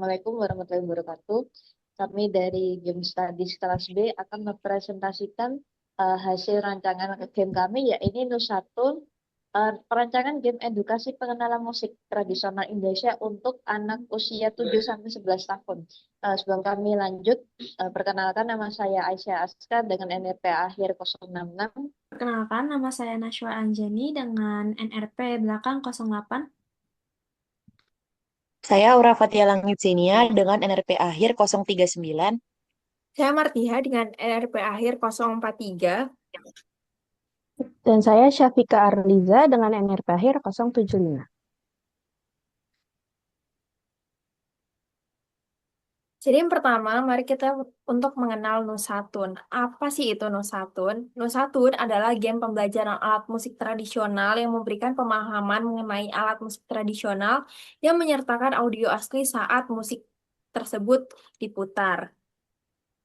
Assalamualaikum warahmatullahi wabarakatuh. Kami dari Game Studies kelas B akan mempresentasikan hasil rancangan game kami, yaitu Nusatun, perancangan game edukasi pengenalan musik tradisional Indonesia untuk anak usia 7 sampai 11 tahun. Sebelum kami lanjut, perkenalkan nama saya Aisyah Aska dengan NRP akhir 066. Perkenalkan, nama saya Nashwa Anjani dengan NRP belakang 08. Saya Aura Fatia Langit Sinia dengan NRP akhir 039. Saya Martiha dengan NRP akhir 043. Dan saya Syafika Arliza dengan NRP akhir 075. Jadi yang pertama, mari kita untuk mengenal Nusatun. Apa sih itu Nusatun? Nusatun adalah game pembelajaran alat musik tradisional yang memberikan pemahaman mengenai alat musik tradisional yang menyertakan audio asli saat musik tersebut diputar.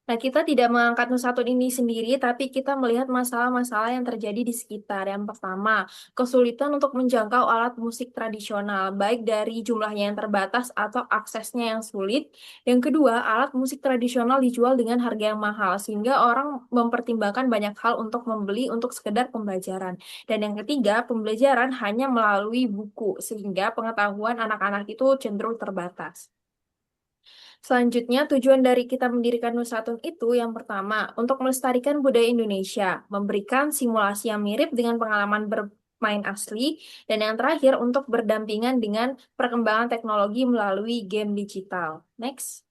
Nah, kita tidak mengangkat Nusatun ini sendiri, tapi kita melihat masalah-masalah yang terjadi di sekitar. Yang pertama, kesulitan untuk menjangkau alat musik tradisional, baik dari jumlahnya yang terbatas atau aksesnya yang sulit. Yang kedua, alat musik tradisional dijual dengan harga yang mahal, sehingga orang mempertimbangkan banyak hal untuk membeli untuk sekedar pembelajaran. Dan yang ketiga, pembelajaran hanya melalui buku, sehingga pengetahuan anak-anak itu cenderung terbatas. Selanjutnya, tujuan dari kita mendirikan Nusatun itu yang pertama, untuk melestarikan budaya Indonesia, memberikan simulasi yang mirip dengan pengalaman bermain asli, dan yang terakhir, untuk berdampingan dengan perkembangan teknologi melalui game digital. Next.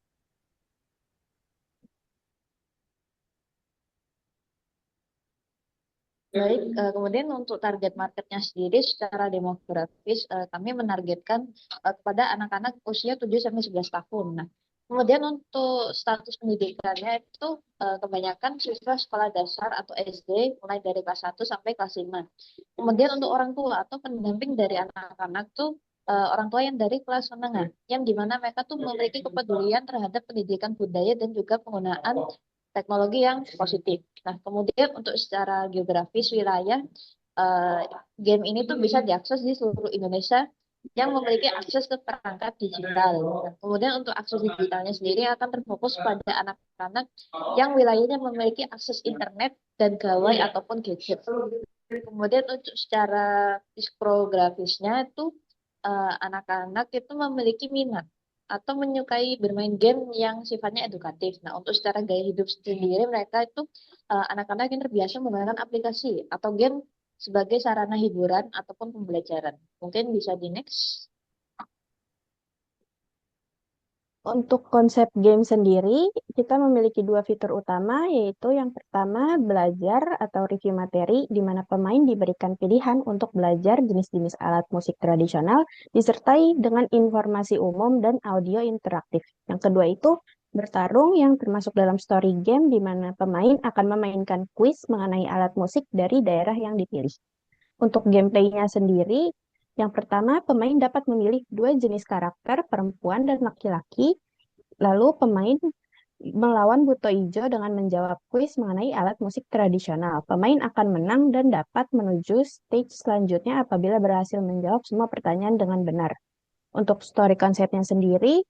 Baik, kemudian untuk target marketnya sendiri secara demografis kami menargetkan kepada anak-anak usia 7 sampai 11 tahun. Nah, kemudian untuk status pendidikannya itu kebanyakan siswa sekolah dasar atau SD mulai dari kelas 1 sampai kelas 5. Kemudian untuk orang tua atau pendamping dari anak-anak tuh orang tua yang dari kelas menengah, yang dimana mereka tuh memiliki kepedulian terhadap pendidikan budaya dan juga penggunaan teknologi yang positif. Nah, kemudian untuk secara geografis wilayah, eh, game ini tuh bisa diakses di seluruh Indonesia yang memiliki akses ke perangkat digital. Nah, kemudian untuk akses digitalnya sendiri akan terfokus pada anak-anak yang wilayahnya memiliki akses internet dan gawai ataupun gadget. Kemudian untuk secara psikografisnya itu anak-anak itu memiliki minat atau menyukai bermain game yang sifatnya edukatif. Nah, untuk secara gaya hidup sendiri mereka itu anak-anak yang terbiasa menggunakan aplikasi atau game sebagai sarana hiburan ataupun pembelajaran. Mungkin bisa di next. Untuk konsep game sendiri, kita memiliki dua fitur utama, yaitu yang pertama, belajar atau review materi, di mana pemain diberikan pilihan untuk belajar jenis-jenis alat musik tradisional, disertai dengan informasi umum dan audio interaktif. Yang kedua itu, bertarung yang termasuk dalam story game, di mana pemain akan memainkan kuis mengenai alat musik dari daerah yang dipilih. Untuk gameplaynya sendiri, yang pertama, pemain dapat memilih dua jenis karakter, perempuan dan laki-laki. Lalu pemain melawan Buto Ijo dengan menjawab kuis mengenai alat musik tradisional. Pemain akan menang dan dapat menuju stage selanjutnya apabila berhasil menjawab semua pertanyaan dengan benar. Untuk story konsepnya sendiri,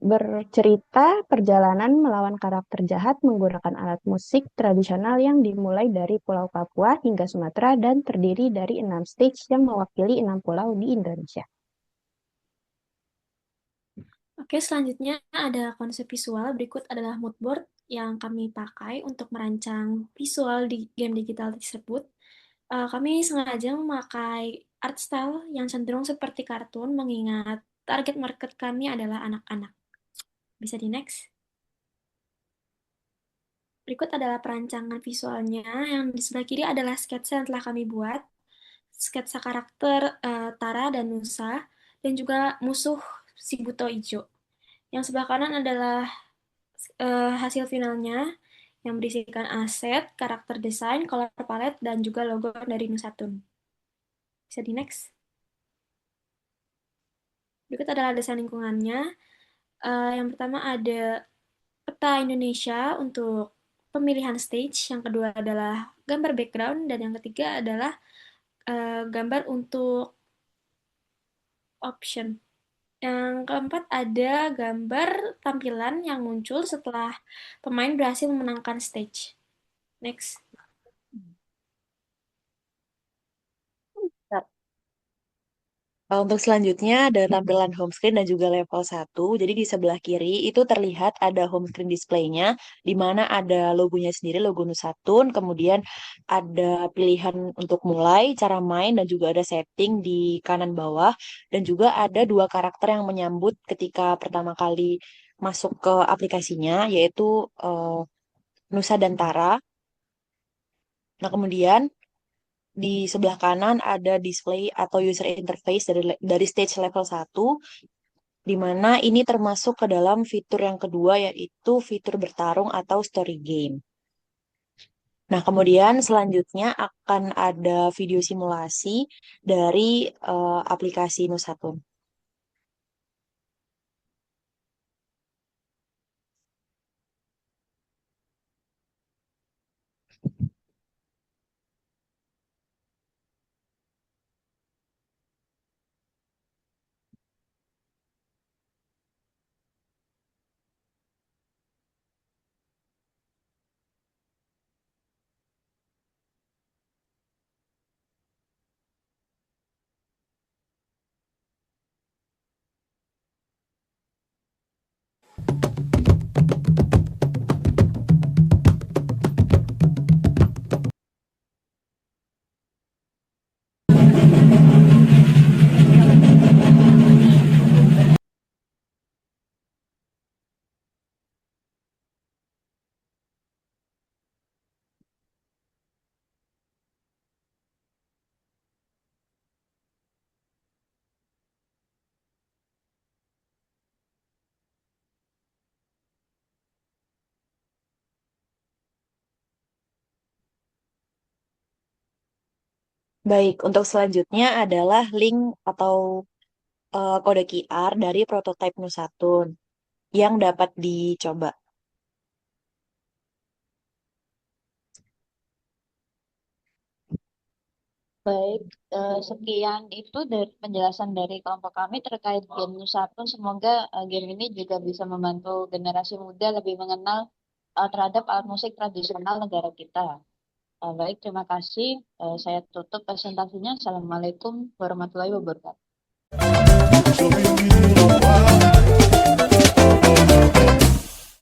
bercerita perjalanan melawan karakter jahat menggunakan alat musik tradisional yang dimulai dari Pulau Papua hingga Sumatera dan terdiri dari 6 stage yang mewakili 6 pulau di Indonesia. Oke, selanjutnya ada konsep visual. Berikut adalah mood board yang kami pakai untuk merancang visual di game digital tersebut. Kami sengaja memakai art style yang cenderung seperti kartun, mengingat target market kami adalah anak-anak. Bisa di next. Berikut adalah perancangan visualnya. Yang di sebelah kiri adalah sketsa yang telah kami buat. Sketsa karakter Tara dan Nusa, dan juga musuh si Buto Ijo. Yang sebelah kanan adalah hasil finalnya yang berisikan aset, karakter desain, color palette, dan juga logo dari Nusatun. Bisa di next. Berikut adalah desain lingkungannya. Yang pertama ada peta Indonesia untuk pemilihan stage, yang kedua adalah gambar background, dan yang ketiga adalah gambar untuk option. Yang keempat ada gambar tampilan yang muncul setelah pemain berhasil memenangkan stage. Next. Untuk selanjutnya ada tampilan home screen dan juga level 1. Jadi di sebelah kiri itu terlihat ada home screen display-nya, di mana ada logonya sendiri, logo Nusatun, kemudian ada pilihan untuk mulai, cara main, dan juga ada setting di kanan bawah, dan juga ada dua karakter yang menyambut ketika pertama kali masuk ke aplikasinya, yaitu Nusa dan Tara. Nah, kemudian di sebelah kanan ada display atau user interface dari stage level 1, di mana ini termasuk ke dalam fitur yang kedua, yaitu fitur bertarung atau story game. Nah, kemudian selanjutnya akan ada video simulasi dari aplikasi Nusatun. Baik, untuk selanjutnya adalah link atau kode QR dari prototipe Nusatun yang dapat dicoba. Baik, sekian itu dari penjelasan dari kelompok kami terkait game Nusatun. Semoga game ini juga bisa membantu generasi muda lebih mengenal terhadap alat musik tradisional negara kita. Baik, terima kasih. Saya tutup presentasinya. Assalamualaikum warahmatullahi wabarakatuh.